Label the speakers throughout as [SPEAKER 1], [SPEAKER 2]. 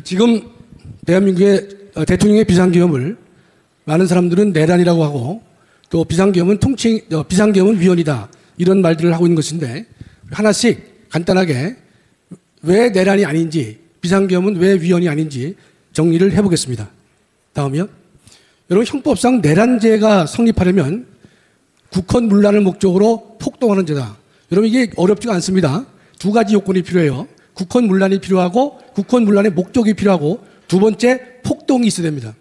[SPEAKER 1] 지금 대한민국의 대통령의 비상계엄을 많은 사람들은 내란이라고 하고 또 비상계엄은 위헌이다 이런 말들을 하고 있는 것인데 하나씩 간단하게 왜 내란이 아닌지 비상계엄은 왜 위헌이 아닌지 정리를 해보겠습니다. 다음이요. 여러분 형법상 내란죄가 성립하려면 국헌문란을 목적으로 폭동하는 죄다. 여러분 이게 어렵지가 않습니다. 두 가지 요건이 필요해요. 국헌문란이 필요하고 국헌문란의 목적이 필요하고 두 번째 폭동이 있어야 됩니다.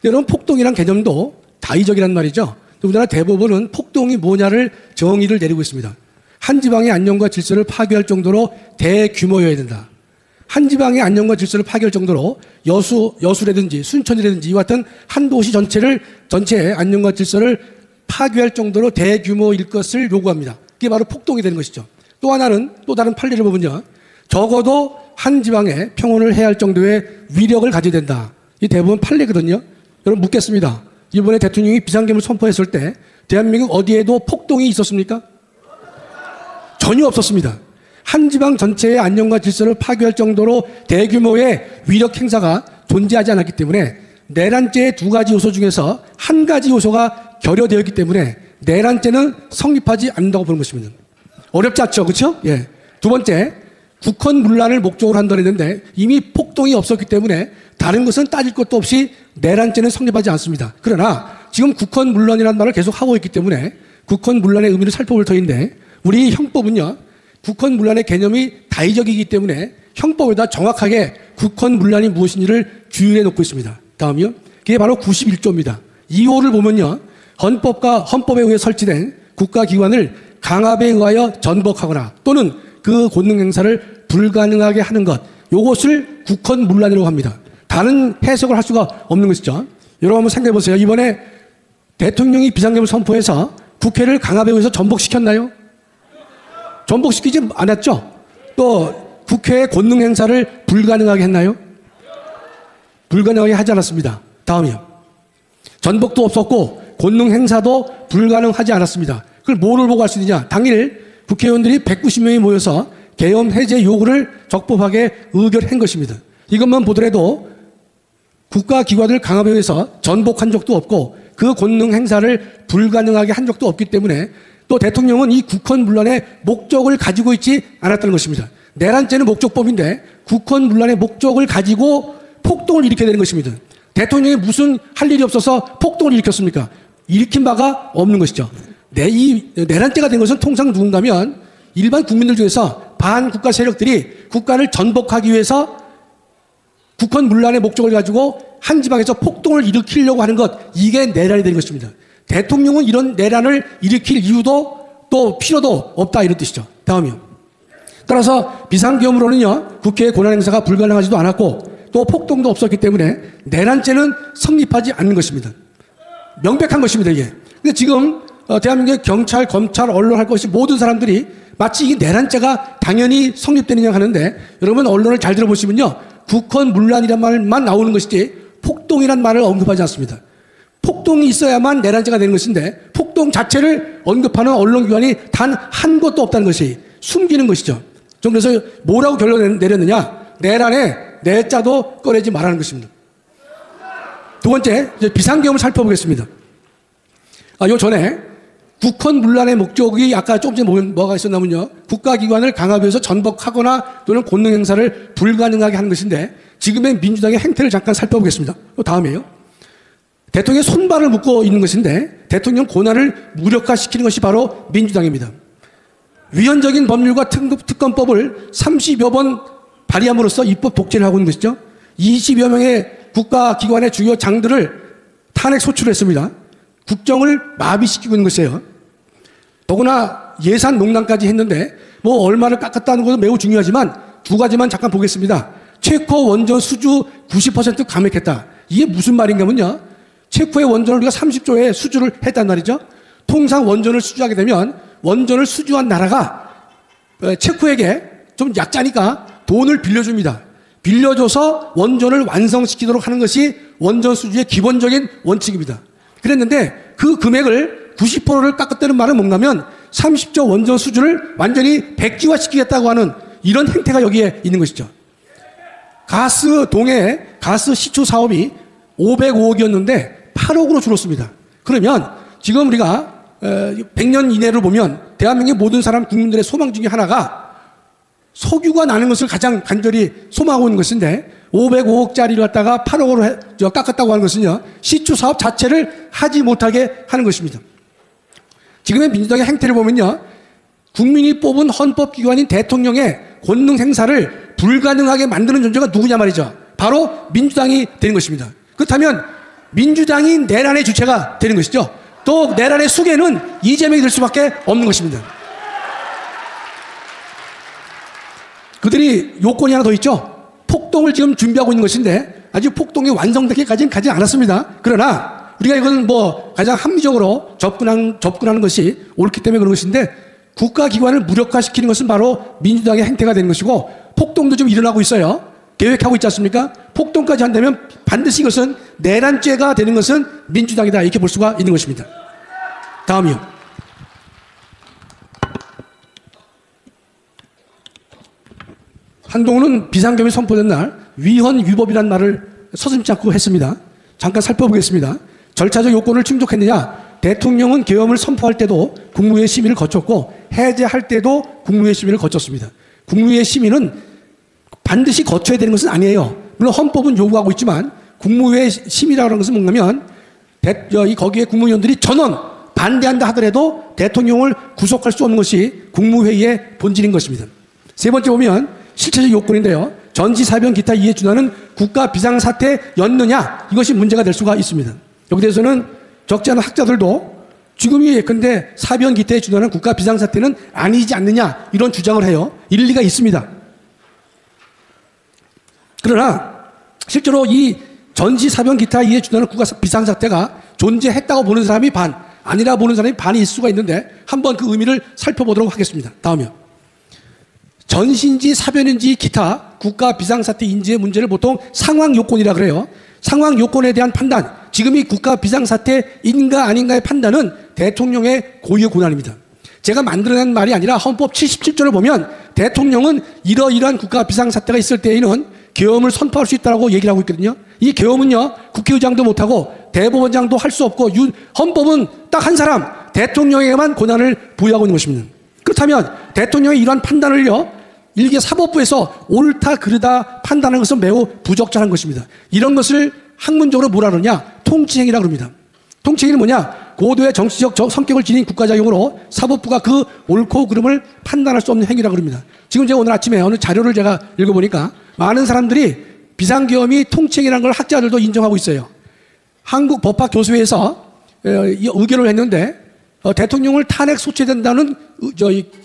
[SPEAKER 1] 여러분 폭동이란 개념도 다의적이란 말이죠. 우리나라 대법원은 폭동이 뭐냐를 정의를 내리고 있습니다. 한 지방의 안녕과 질서를 파괴할 정도로 대규모여야 된다. 한 지방의 안녕과 질서를 파괴할 정도로 여수라든지 순천이라든지 이와 같은 한 도시 전체의 안녕과 질서를 파괴할 정도로 대규모일 것을 요구합니다. 그게 바로 폭동이 되는 것이죠. 또 하나는 또 다른 판례를 보면요. 적어도 한 지방에 평온을 해야 할 정도의 위력을 가져야 된다. 이 대부분 판례거든요. 여러분 묻겠습니다. 이번에 대통령이 비상계엄을 선포했을 때 대한민국 어디에도 폭동이 있었습니까? 전혀 없었습니다. 한 지방 전체의 안녕과 질서를 파괴할 정도로 대규모의 위력 행사가 존재하지 않았기 때문에 내란죄의 두 가지 요소 중에서 한 가지 요소가 결여되어 있기 때문에 내란죄는 성립하지 않는다고 보는 것입니다. 어렵지 않죠? 그렇죠? 예. 두 번째, 국헌문란을 목적으로 한다고 했는데 이미 폭동이 없었기 때문에 다른 것은 따질 것도 없이 내란죄는 성립하지 않습니다. 그러나 지금 국헌문란이라는 말을 계속 하고 있기 때문에 국헌문란의 의미를 살펴볼 터인데 우리 형법은요. 국헌문란의 개념이 다의적이기 때문에 형법에다 정확하게 국헌문란이 무엇인지를 규율해 놓고 있습니다. 다음이요. 그게 바로 91조입니다. 2호를 보면요. 헌법에 의해 설치된 국가기관을 강압에 의하여 전복하거나 또는 그 권능 행사를 불가능하게 하는 것, 이것을 국헌문란이라고 합니다. 다른 해석을 할 수가 없는 것이죠. 여러분 한번 생각해 보세요. 이번에 대통령이 비상계엄을 선포해서 국회를 강압에 의해서 전복시켰나요? 전복시키지 않았죠. 또 국회의 권능 행사를 불가능하게 했나요? 불가능하게 하지 않았습니다. 다음이요. 전복도 없었고 권능 행사도 불가능하지 않았습니다. 그걸 뭐를 보고 할 수 있느냐? 당일 국회의원들이 190명이 모여서 계엄 해제 요구를 적법하게 의결한 것입니다. 이것만 보더라도 국가기관을 강압에 의해서 전복한 적도 없고 그 권능 행사를 불가능하게 한 적도 없기 때문에 또 대통령은 이 국헌문란의 목적을 가지고 있지 않았다는 것입니다. 내란죄는 목적법인데 국헌문란의 목적을 가지고 폭동을 일으켜야 되는 것입니다. 대통령이 무슨 할 일이 없어서 폭동을 일으켰습니까? 일으킨 바가 없는 것이죠. 이 내란죄가 된 것은 통상 누군가면 일반 국민들 중에서 반국가 세력들이 국가를 전복하기 위해서 국헌문란의 목적을 가지고 한 지방에서 폭동을 일으키려고 하는 것, 이게 내란이 된 것입니다. 대통령은 이런 내란을 일으킬 이유도 또 필요도 없다 이런 뜻이죠. 다음이요. 따라서 비상계엄으로는요 국회의 권한행사가 불가능하지도 않았고 또 폭동도 없었기 때문에 내란죄는 성립하지 않는 것입니다. 명백한 것입니다 이게. 근데 지금 대한민국의 경찰, 검찰, 언론 할 것이 모든 사람들이 마치 이 내란죄가 당연히 성립되느냐 하는데 여러분 언론을 잘 들어보시면요 국헌문란이란 말만 나오는 것이지 폭동이란 말을 언급하지 않습니다. 폭동이 있어야만 내란죄가 되는 것인데 폭동 자체를 언급하는 언론기관이 단 한 곳도 없다는 것이 숨기는 것이죠. 좀 그래서 뭐라고 결론 내렸느냐? 내란에 내자도 꺼내지 말라는 것입니다. 두 번째, 이제 비상계엄을 살펴보겠습니다. 요 전에 국헌문란의 목적이 아까 조금 전에 뭐가 있었냐면요. 국가기관을 강압해서 전복하거나 또는 권능 행사를 불가능하게 하는 것인데 지금의 민주당의 행태를 잠깐 살펴보겠습니다. 다음이에요. 대통령의 손발을 묶고 있는 것인데 대통령 권한을 무력화시키는 것이 바로 민주당입니다. 위헌적인 법률과 특검법을 30여 번 발의함으로써 입법 독재를 하고 있는 것이죠. 20여 명의 국가기관의 주요 장들을 탄핵 소추했습니다. 국정을 마비시키고 있는 것이에요. 더구나 예산 농단까지 했는데 뭐 얼마를 깎았다는 것도 매우 중요하지만 두 가지만 잠깐 보겠습니다. 체코 원전 수주 90% 감액했다. 이게 무슨 말인가면요. 체코의 원전을 우리가 30조의 수주를 했단 말이죠. 통상 원전을 수주하게 되면 원전을 수주한 나라가 체코에게 좀 약자니까 돈을 빌려줍니다. 빌려줘서 원전을 완성시키도록 하는 것이 원전 수주의 기본적인 원칙입니다. 그랬는데 그 금액을 90%를 깎았다는 말은 뭔가면 30조 원전 수주를 완전히 백지화시키겠다고 하는 이런 행태가 여기에 있는 것이죠. 가스 동해 가스 시추 사업이 505억이었는데 8억으로 줄었습니다. 그러면 지금 우리가 100년 이내를 보면 대한민국의 모든 사람 국민들의 소망 중에 하나가 석유가 나는 것을 가장 간절히 소망하고 있는 것인데 505억짜리를 갖다가 8억으로 깎았다고 하는 것은요, 시추 사업 자체를 하지 못하게 하는 것입니다. 지금의 민주당의 행태를 보면요, 국민이 뽑은 헌법기관인 대통령의 권능 행사를 불가능하게 만드는 존재가 누구냐 말이죠. 바로 민주당이 되는 것입니다. 그렇다면 민주당이 내란의 주체가 되는 것이죠. 또 내란의 수괴는 이재명이 될 수밖에 없는 것입니다. 그들이 요건이 하나 더 있죠. 폭동을 지금 준비하고 있는 것인데 아직 폭동이 완성되기까지는 가지 않았습니다. 그러나 우리가 이건 뭐 가장 합리적으로 접근하는 것이 옳기 때문에 그런 것인데, 국가기관을 무력화시키는 것은 바로 민주당의 행태가 되는 것이고, 폭동도 좀 일어나고 있어요. 계획하고 있지 않습니까? 폭동까지 한다면 반드시 이것은 내란죄가 되는 것은 민주당이다, 이렇게 볼 수가 있는 것입니다. 다음이요. 한동훈은 비상경이 선포된 날 위헌 위법이라는 말을 서슴지 않고 했습니다. 잠깐 살펴보겠습니다. 절차적 요건을 충족했느냐? 대통령은 계엄을 선포할 때도 국무회의 심의를 거쳤고 해제할 때도 국무회의 심의를 거쳤습니다. 국무회의 심의는 반드시 거쳐야 되는 것은 아니에요. 물론 헌법은 요구하고 있지만 국무회의 심의라는 것은 뭐냐면 거기에 국무위원들이 전원 반대한다 하더라도 대통령을 구속할 수 없는 것이 국무회의의 본질인 것입니다. 세 번째 보면 실체적 요건인데요. 전지사변 기타 이에 준하는 국가 비상사태였느냐, 이것이 문제가 될 수가 있습니다. 여기 대해서는 적지 않은 학자들도 지금이 예컨대 사변 기타에 준하는 국가 비상사태는 아니지 않느냐, 이런 주장을 해요. 일리가 있습니다. 그러나 실제로 이 전지사변 기타 이에 준하는 국가 비상사태가 존재했다고 보는 사람이 반, 아니라 보는 사람이 반이 있을 수가 있는데 한번 그 의미를 살펴보도록 하겠습니다. 다음이요. 전신지 사변인지 기타 국가 비상사태 인지의 문제를 보통 상황 요건이라 그래요. 상황 요건에 대한 판단, 지금이 국가 비상사태인가 아닌가의 판단은 대통령의 고유의 권한입니다. 제가 만들어낸 말이 아니라 헌법 77조를 보면 대통령은 이러이러한 국가 비상사태가 있을 때에는 계엄을 선포할 수 있다고 얘기를 하고 있거든요. 이 계엄은요, 국회의장도 못하고 대법원장도 할 수 없고 헌법은 딱 한 사람, 대통령에게만 권한을 부여하고 있는 것입니다. 그렇다면 대통령의 이러한 판단을요, 일개 사법부에서 옳다 그르다 판단하는 것은 매우 부적절한 것입니다. 이런 것을 학문적으로 뭐라 그러냐? 통치행위라고 합니다. 통치행위는 뭐냐? 고도의 정치적 성격을 지닌 국가자용으로 사법부가 그 옳고 그름을 판단할 수 없는 행위라고 합니다. 지금 제가 오늘 아침에 어느 자료를 제가 읽어보니까 많은 사람들이 비상계엄이 통치행위라는 걸 학자들도 인정하고 있어요. 한국법학교수회에서 의결을 했는데 대통령을 탄핵 소추된다는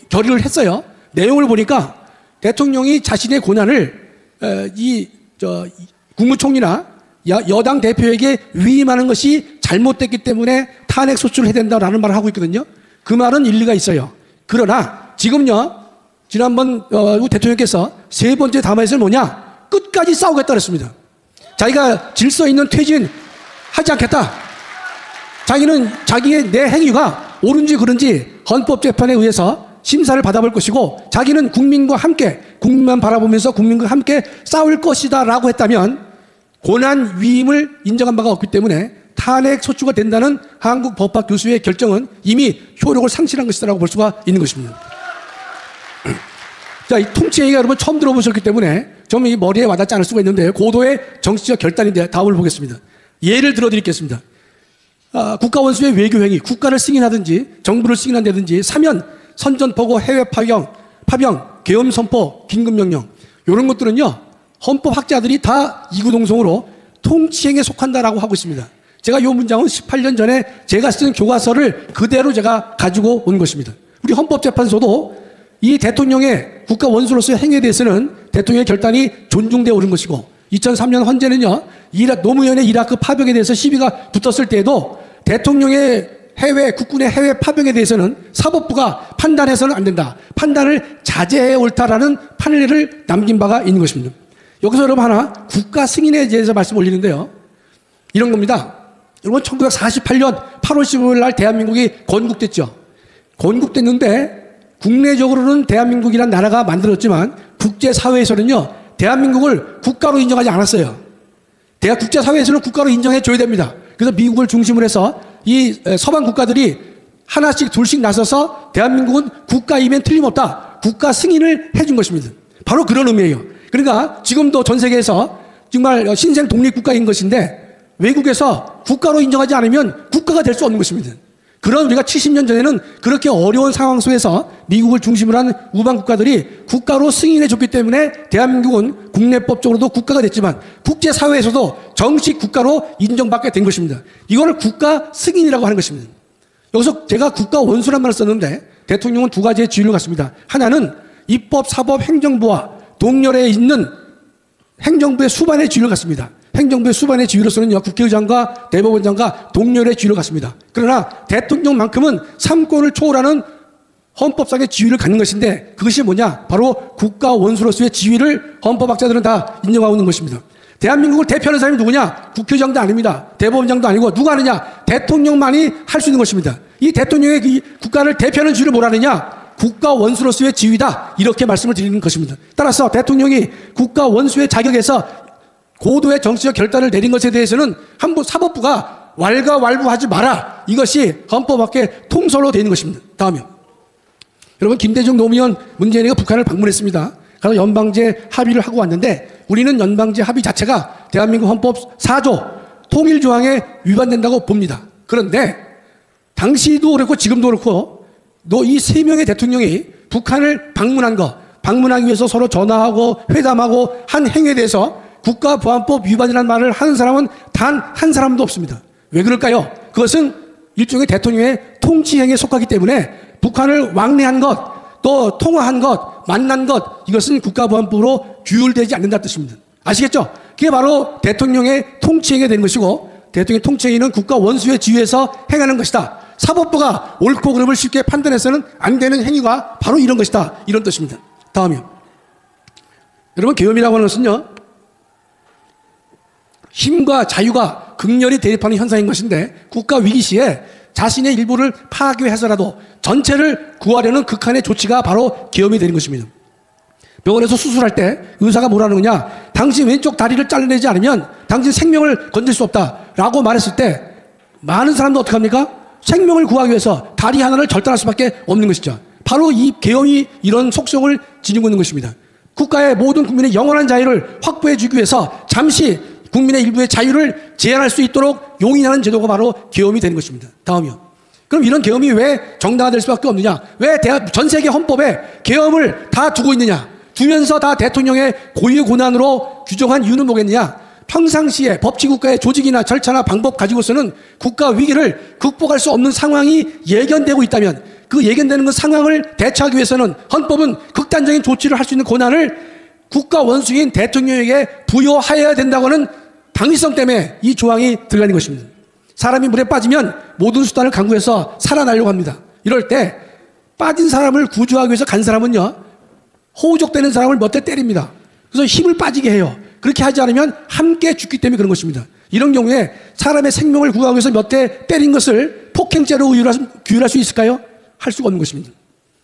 [SPEAKER 1] 결의를 했어요. 내용을 보니까 대통령이 자신의 권한을 국무총리나 여당 대표에게 위임하는 것이 잘못됐기 때문에 탄핵 소추를 해야 된다라는 말을 하고 있거든요. 그 말은 일리가 있어요. 그러나 지금요, 지난번 대통령께서 세 번째 담화에서는 뭐냐? 끝까지 싸우겠다 그랬습니다. 자기가 질서 있는 퇴진 하지 않겠다. 자기는 자기의 내 행위가 옳은지 그른지 헌법재판에 의해서 심사를 받아볼 것이고 자기는 국민과 함께, 국민만 바라보면서 국민과 함께 싸울 것이다 라고 했다면 권한 위임을 인정한 바가 없기 때문에 탄핵 소추가 된다는 한국 법학 교수의 결정은 이미 효력을 상실한 것이라고 볼 수가 있는 것입니다. 자, 이 통치 얘기가 여러분 처음 들어보셨기 때문에 좀 이 머리에 와닿지 않을 수가 있는데 고도의 정치적 결단인데 다음을 보겠습니다. 예를 들어드리겠습니다. 국가 원수의 외교 행위, 국가를 승인하든지 정부를 승인한다든지 사면, 선전포고, 해외 파병, 계엄 선포, 긴급명령, 이런 것들은요, 헌법학자들이 다 이구동성으로 통치행위에 속한다라고 하고 있습니다. 제가 이 문장은 18년 전에 제가 쓴 교과서를 그대로 제가 가지고 온 것입니다. 우리 헌법재판소도 이 대통령의 국가 원수로서의 행위에 대해서는 대통령의 결단이 존중되어 오른 것이고 2003년 헌재는요, 노무현의 이라크 파병에 대해서 시비가 붙었을 때에도 대통령의 국군의 해외 파병에 대해서는 사법부가 판단해서는 안 된다, 판단을 자제해 옳다라는 판례를 남긴 바가 있는 것입니다. 여기서 여러분 하나 국가 승인에 대해서 말씀 올리는데요, 이런 겁니다. 여러분 1948년 8월 15일 날 대한민국이 건국됐죠. 건국됐는데 국내적으로는 대한민국이란 나라가 만들어졌지만 국제사회에서는요, 대한민국을 국가로 인정하지 않았어요. 국제사회에서는 국가로 인정해줘야 됩니다. 그래서 미국을 중심으로 해서 이 서방 국가들이 하나씩 둘씩 나서서 대한민국은 국가이면 틀림없다. 국가 승인을 해준 것입니다. 바로 그런 의미예요. 그러니까 지금도 전 세계에서 정말 신생 독립국가인 것인데 외국에서 국가로 인정하지 않으면 국가가 될 수 없는 것입니다. 그런 우리가 70년 전에는 그렇게 어려운 상황 속에서 미국을 중심으로 한 우방 국가들이 국가로 승인해 줬기 때문에 대한민국은 국내법적으로도 국가가 됐지만 국제사회에서도 정식 국가로 인정받게 된 것입니다. 이거를 국가 승인이라고 하는 것입니다. 여기서 제가 국가 원수란 말을 썼는데 대통령은 두 가지의 지위를 갖습니다. 하나는 입법, 사법, 행정부와 동렬에 있는 행정부의 수반의 지위를 갖습니다. 행정부의 수반의 지위로서는요, 국회의장과 대법원장과 동렬의 지위를 갖습니다. 그러나 대통령만큼은 삼권을 초월하는 헌법상의 지위를 갖는 것인데 그것이 뭐냐? 바로 국가 원수로서의 지위를 헌법학자들은 다 인정하고 있는 것입니다. 대한민국을 대표하는 사람이 누구냐? 국회의장도 아닙니다. 대법원장도 아니고 누가 하느냐? 대통령만이 할 수 있는 것입니다. 이 대통령의 이 국가를 대표하는 지위를 뭐라 하느냐? 국가 원수로서의 지위다. 이렇게 말씀을 드리는 것입니다. 따라서 대통령이 국가 원수의 자격에서 고도의 정치적 결단을 내린 것에 대해서는 사법부가 왈가왈부하지 마라. 이것이 헌법학의 통설로 되어 있는 것입니다. 다음이요. 여러분, 김대중 노무현 문재인이가 북한을 방문했습니다. 그래서 연방제 합의를 하고 왔는데 우리는 연방제 합의 자체가 대한민국 헌법 4조 통일조항에 위반된다고 봅니다. 그런데 당시도 그렇고 지금도 그렇고 이 세 명의 대통령이 북한을 방문하기 위해서 서로 전화하고 회담하고 한 행위에 대해서 국가보안법 위반이라는 말을 하는 사람은 단 한 사람도 없습니다. 왜 그럴까요? 그것은 일종의 대통령의 통치행위에 속하기 때문에 북한을 왕래한 것, 또 통화한 것, 만난 것, 이것은 국가보안법으로 규율되지 않는다는 뜻입니다. 아시겠죠? 그게 바로 대통령의 통치행위가 되는 것이고 대통령의 통치행위는 국가 원수의 지위에서 행하는 것이다. 사법부가 옳고 그름을 쉽게 판단해서는 안 되는 행위가 바로 이런 것이다. 이런 뜻입니다. 다음이요. 여러분, 계엄이라고 하는 것은요, 힘과 자유가 극렬히 대립하는 현상인 것인데 국가 위기 시에 자신의 일부를 파괴해서라도 전체를 구하려는 극한의 조치가 바로 계엄이 되는 것입니다. 병원에서 수술할 때 의사가 뭐라는 거냐? 당신 왼쪽 다리를 잘라내지 않으면 당신 생명을 건질 수 없다라고 말했을 때 많은 사람도 어떻게 합니까? 생명을 구하기 위해서 다리 하나를 절단할 수밖에 없는 것이죠. 바로 이 계엄이 이런 속성을 지니고 있는 것입니다. 국가의 모든 국민의 영원한 자유를 확보해 주기 위해서 잠시 국민의 일부의 자유를 제한할 수 있도록 용인하는 제도가 바로 계엄이 되는 것입니다. 다음이요. 그럼 이런 계엄이 왜 정당화될 수밖에 없느냐? 왜 전 세계 헌법에 계엄을 다 두고 있느냐? 두면서 다 대통령의 고유 권한으로 규정한 이유는 뭐겠느냐? 평상시에 법치국가의 조직이나 절차나 방법 가지고서는 국가 위기를 극복할 수 없는 상황이 예견되고 있다면 그 예견되는 그 상황을 대처하기 위해서는 헌법은 극단적인 조치를 할 수 있는 권한을 국가 원수인 대통령에게 부여하여야 된다고는 당위성 때문에 이 조항이 들어가는 것입니다. 사람이 물에 빠지면 모든 수단을 강구해서 살아나려고 합니다. 이럴 때 빠진 사람을 구조하기 위해서 간 사람은요, 호우족되는 사람을 몇 대 때립니다. 그래서 힘을 빠지게 해요. 그렇게 하지 않으면 함께 죽기 때문에 그런 것입니다. 이런 경우에 사람의 생명을 구하기 위해서 몇 대 때린 것을 폭행죄로 규율할 수 있을까요? 할 수가 없는 것입니다.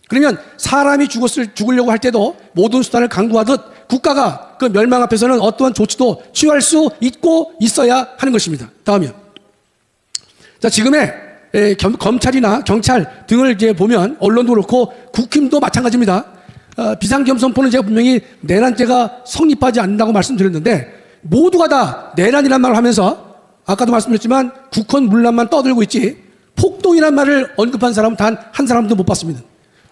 [SPEAKER 1] 그러면 사람이 죽으려고 할 때도 모든 수단을 강구하듯 국가가 그 멸망 앞에서는 어떠한 조치도 취할 수 있고 있어야 하는 것입니다. 다음이요. 자, 지금의 검찰이나 경찰 등을 이제 보면 언론도 그렇고 국힘도 마찬가지입니다. 비상계엄선포는 제가 분명히 내란죄가 성립하지 않는다고 말씀드렸는데 모두가 다 내란이란 말을 하면서 아까도 말씀드렸지만 국헌 문란만 떠들고 있지 폭동이란 말을 언급한 사람은 단 한 사람도 못 봤습니다.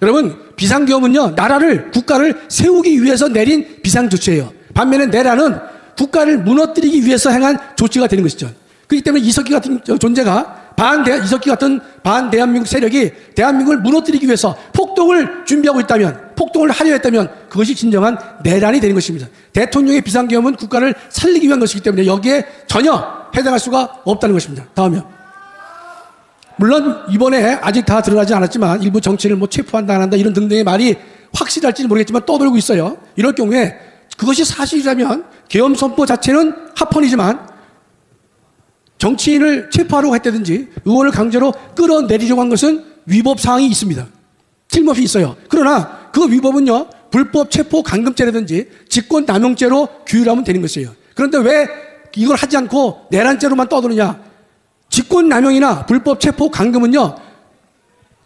[SPEAKER 1] 여러분, 비상계엄은요, 나라를, 국가를 세우기 위해서 내린 비상조치예요. 반면에 내란은 국가를 무너뜨리기 위해서 행한 조치가 되는 것이죠. 그렇기 때문에 이석기 같은 존재가 이석기 같은 반대한민국 세력이 대한민국을 무너뜨리기 위해서 폭동을 준비하고 있다면, 폭동을 하려 했다면 그것이 진정한 내란이 되는 것입니다. 대통령의 비상계엄은 국가를 살리기 위한 것이기 때문에 여기에 전혀 해당할 수가 없다는 것입니다. 다음이요. 물론 이번에 아직 다 드러나지 않았지만 일부 정치인을 체포한다 안 한다 이런 등등의 말이 확실할지는 모르겠지만 떠돌고 있어요. 이럴 경우에 그것이 사실이라면 계엄 선포 자체는 합헌이지만 정치인을 체포하려고 했다든지 의원을 강제로 끌어내리려고 한 것은 위법 사항이 있습니다. 틀림없이 있어요. 그러나 그 위법은요, 불법 체포 감금죄라든지 직권남용죄로 규율하면 되는 것이에요. 그런데 왜 이걸 하지 않고 내란죄로만 떠드느냐? 직권남용이나 불법 체포 감금은요,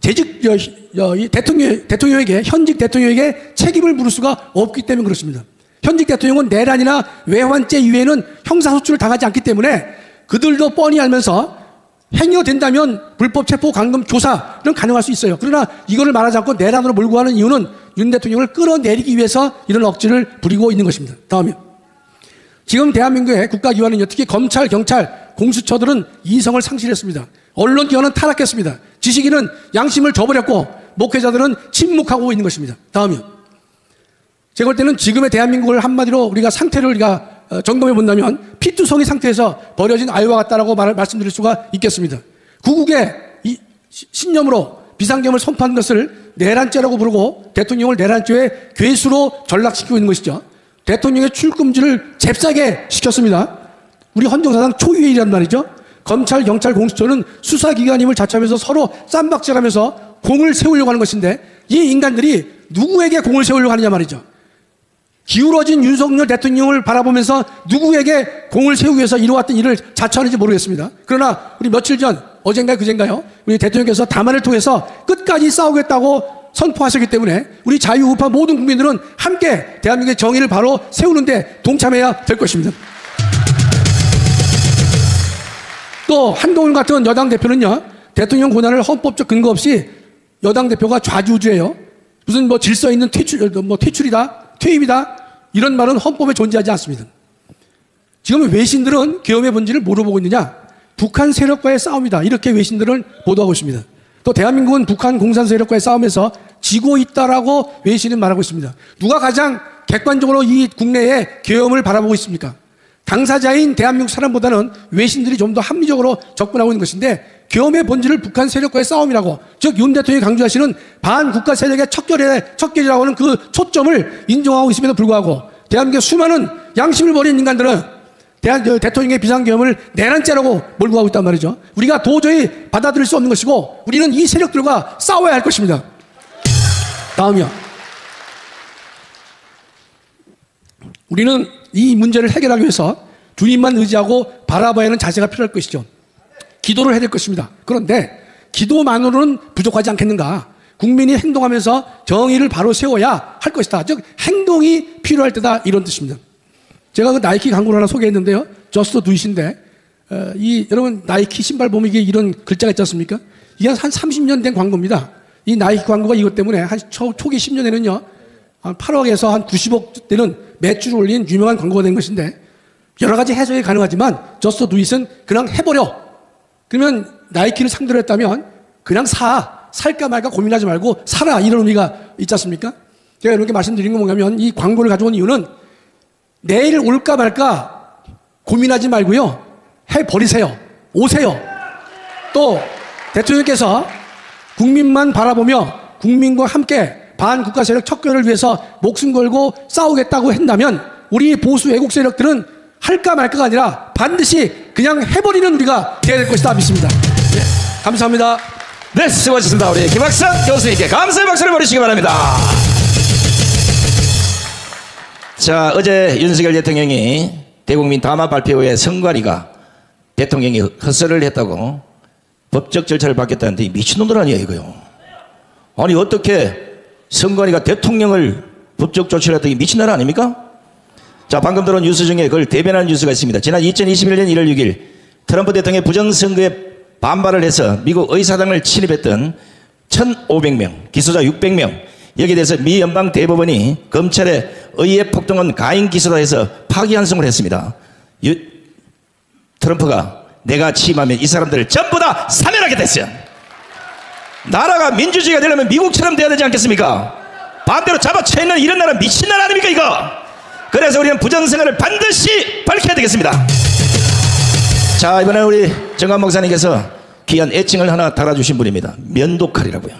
[SPEAKER 1] 대통령에게, 현직 대통령에게 책임을 물을 수가 없기 때문에 그렇습니다. 현직 대통령은 내란이나 외환죄 이외에는 형사소출을 당하지 않기 때문에 그들도 뻔히 알면서 행위가 된다면 불법 체포 감금 조사는 가능할 수 있어요. 그러나 이거를 말하지 않고 내란으로 몰고 가는 이유는 윤 대통령을 끌어내리기 위해서 이런 억지를 부리고 있는 것입니다. 다음이요. 지금 대한민국의 국가기관은요, 특히 검찰, 경찰, 공수처들은 이성을 상실했습니다. 언론기관은 타락했습니다. 지식인은 양심을 저버렸고 목회자들은 침묵하고 있는 것입니다. 다음이요. 제가 볼 때는 지금의 대한민국을 한마디로 우리가 상태를 우리가 점검해 본다면 피투성이 상태에서 버려진 아이와 같다라고 말씀드릴 수가 있겠습니다. 구국의 신념으로 비상계엄을 선포한 것을 내란죄라고 부르고 대통령을 내란죄의 괴수로 전락시키고 있는 것이죠. 대통령의 출금지를 잽싸게 시켰습니다. 우리 헌정사상 초유의 일이란 말이죠. 검찰, 경찰, 공수처는 수사기관임을 자처하면서 서로 쌈박질하면서 공을 세우려고 하는 것인데 이 인간들이 누구에게 공을 세우려고 하느냐 말이죠. 기울어진 윤석열 대통령을 바라보면서 누구에게 공을 세우기 위해서 이루어왔던 일을 자처하는지 모르겠습니다. 그러나 우리 며칠 전, 어젠가 그젠가요, 우리 대통령께서 담화를 통해서 끝까지 싸우겠다고 선포하셨기 때문에 우리 자유우파 모든 국민들은 함께 대한민국의 정의를 바로 세우는데 동참해야 될 것입니다. 또 한동훈 같은 여당 대표는요, 대통령 권한을 헌법적 근거 없이 여당 대표가 좌지우지해요. 무슨 뭐 질서 있는 퇴출이다, 퇴임이다, 이런 말은 헌법에 존재하지 않습니다. 지금 외신들은 계엄의 본질을 뭐로 보고 있느냐? 북한 세력과의 싸움이다, 이렇게 외신들은 보도하고 있습니다. 또 대한민국은 북한 공산 세력과의 싸움에서 지고 있다라고 외신은 말하고 있습니다. 누가 가장 객관적으로 이 국내의 계엄을 바라보고 있습니까? 당사자인 대한민국 사람보다는 외신들이 좀 더 합리적으로 접근하고 있는 것인데, 계엄의 본질을 북한 세력과의 싸움이라고, 즉 윤 대통령이 강조하시는 반국가 세력의 척결이라고 하는 그 초점을 인정하고 있음에도 불구하고 대한민국의 수많은 양심을 버린 인간들은 대통령의 비상계엄을 내란죄라고 몰고 가고 있단 말이죠. 우리가 도저히 받아들일 수 없는 것이고 우리는 이 세력들과 싸워야 할 것입니다. 다음이요. 우리는 이 문제를 해결하기 위해서 주님만 의지하고 바라봐야 하는 자세가 필요할 것이죠. 기도를 해야 될 것입니다. 그런데 기도만으로는 부족하지 않겠는가? 국민이 행동하면서 정의를 바로 세워야 할 것이다. 즉 행동이 필요할 때다, 이런 뜻입니다. 제가 그 나이키 광고를 하나 소개했는데요. 저스트 두잇인데 여러분 나이키 신발 보면 이게 이런 글자가 있지 않습니까? 이게 한 30년 된 광고입니다. 이 나이키 광고가 이것 때문에 한 초기 10년에는요. 한 8억에서 한 90억 되는 매출을 올린 유명한 광고가 된 것인데, 여러 가지 해석이 가능하지만 저스트 두잇은 그냥 해버려. 그러면 나이키를 상대로 했다면 그냥 살까 말까 고민하지 말고 사라, 이런 의미가 있지 않습니까? 제가 이렇게 말씀드린 건 뭐냐면, 이 광고를 가져온 이유는 내일 올까 말까 고민하지 말고요, 해버리세요. 오세요. 또 대통령께서 국민만 바라보며 국민과 함께 반국가 세력 척결을 위해서 목숨 걸고 싸우겠다고 한다면 우리 보수 애국 세력들은 할까 말까가 아니라 반드시 그냥 해버리는 우리가 되어야 될 것이다 믿습니다. 네, 감사합니다.
[SPEAKER 2] 네, 수고하셨습니다. 우리 김학상 교수님께 감사의 박수를 보내시기 바랍니다. 자, 어제 윤석열 대통령이 대국민 담화 발표 후에 선관위가 대통령이 헛설을 했다고 법적 절차를 받겠다는데 미친놈들 아니야 이거요. 아니 어떻게 선관위가 대통령을 법적 조치를 했더니 미친나라 아닙니까? 자, 방금 들은 뉴스 중에 그걸 대변하는 뉴스가 있습니다. 지난 2021년 1월 6일 트럼프 대통령의 부정선거에 반발을 해서 미국 의사당을 침입했던 1,500명, 기소자 600명, 여기에 대해서 미 연방 대법원이 검찰의 의회 폭동은 가인 기소다 해서 파기환송을 했습니다. 트럼프가 내가 취임하면 이 사람들을 전부 다 사면하겠다 했어요. 나라가 민주주의가 되려면 미국처럼 돼야 되지 않겠습니까? 반대로 잡아쳐있는 이런 나라 미친 나라 아닙니까 이거? 그래서 우리는 부정선거를 반드시 밝혀야 되겠습니다. 자, 이번에 우리 정관 목사님께서 귀한 애칭을 하나 달아주신 분입니다. 면도칼이라고요.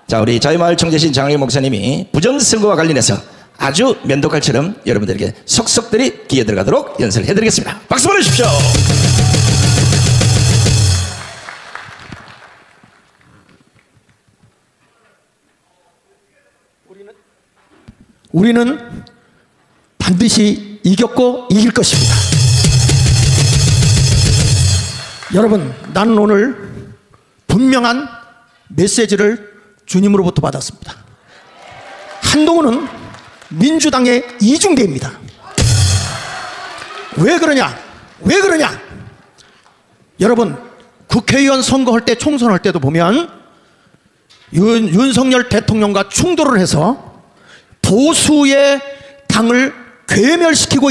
[SPEAKER 2] 자, 우리 자유마을 총재신 장학영 목사님이 부정선거와 관련해서 아주 면도칼처럼 여러분들에게 속속들이 귀에 들어가도록 연설을 해드리겠습니다. 박수 보내주십시오.
[SPEAKER 3] 우리는 반드시 이겼고 이길 것입니다. 여러분, 나는 오늘 분명한 메시지를 주님으로부터 받았습니다. 한동훈은 민주당의 이중대입니다. 왜 그러냐? 왜 그러냐? 여러분, 국회의원 선거할 때, 총선할 때도 보면 윤석열 대통령과 충돌을 해서 보수의 당을 괴멸시키고